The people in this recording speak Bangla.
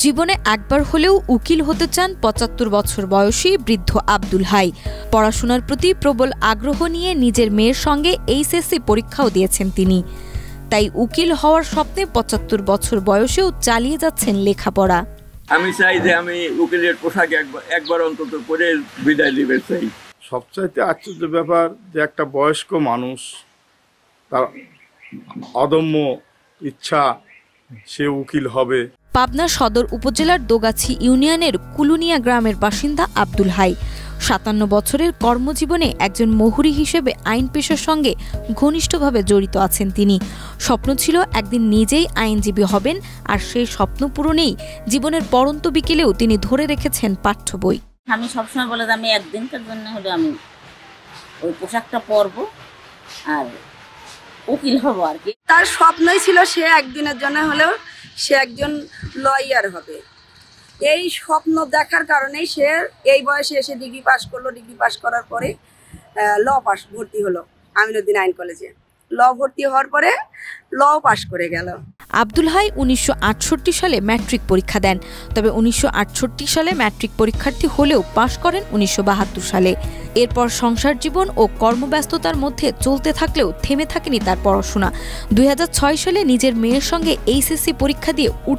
জীবনে একবার হলেও উকিল হতে চান ৭৫ বছর বয়সী বৃদ্ধ আব্দুল হাই। পড়াশোনার প্রতি প্রবল আগ্রহ নিয়ে নিজের মেয়ের সঙ্গে এইচএসসি পরীক্ষাও দিয়েছেন তিনি। তাই উকিল হওয়ার স্বপ্নে ৭৫ বছর বয়সেও চালিয়ে যাচ্ছেন লেখাপড়া। আমি চাই যে আমি উকিলের পোশাক একবার অন্তত পরে বিদায় দিতে চাই। সবচাইতে আশ্চর্য ব্যাপার যে একটা বয়স্ক মানুষ, তার অদম্য ইচ্ছা সে উকিল হবে। পাবনা সদর উপজেলার দোগাছি ইউনিয়নের কুলুনিয়া গ্রামের বাসিন্দা আব্দুল হাই ৫৭ বছরের কর্মজীবনে একজন মহুরী হিসেবে আইন পেশার সঙ্গে ঘনিষ্ঠভাবে জড়িত আছেন তিনি। স্বপ্ন ছিল একদিন নিজেই আইনজীবী হবেন, আর সেই স্বপ্ন পূরণেই জীবনের পড়ন্ত বিকেলেও তিনি ধরে রেখেছেন পাঠ্য বই। আমি সবসময় বলে যে আমি একদিনকার জন্য হলে আমি ওই পোশাকটা পরবো আর উকিল হবো আর কি। তার স্বপ্নই ছিল সে একদিনের জন্য হলেও সে একজন লয়ার হবে। এই স্বপ্ন দেখার কারণেই সে এই বয়সে এসে ডিগ্রি পাস করলো। ডিগ্রি পাস করার পরে ভর্তি হলো আমিনুদ্দিন আইন কলেজে। ভর্তি হওয়ার পরে পাস করে গেল। আব্দুল হাই ১৯৬৮ সালে ম্যাট্রিক পরীক্ষা দেন। তবে ১৯৬৮ সালে ম্যাট্রিক পরীক্ষার্থী হলেও পাশ করেন ১৯৭২ সালে। এরপর সংসার জীবন ও কর্মব্যস্ততার মধ্যে চলতে থাকলেও থেমে থাকেনি তার পড়াশোনা। ২০০৬ সালে নিজের মেয়ের সঙ্গে এইচএসসি পরীক্ষা দিয়ে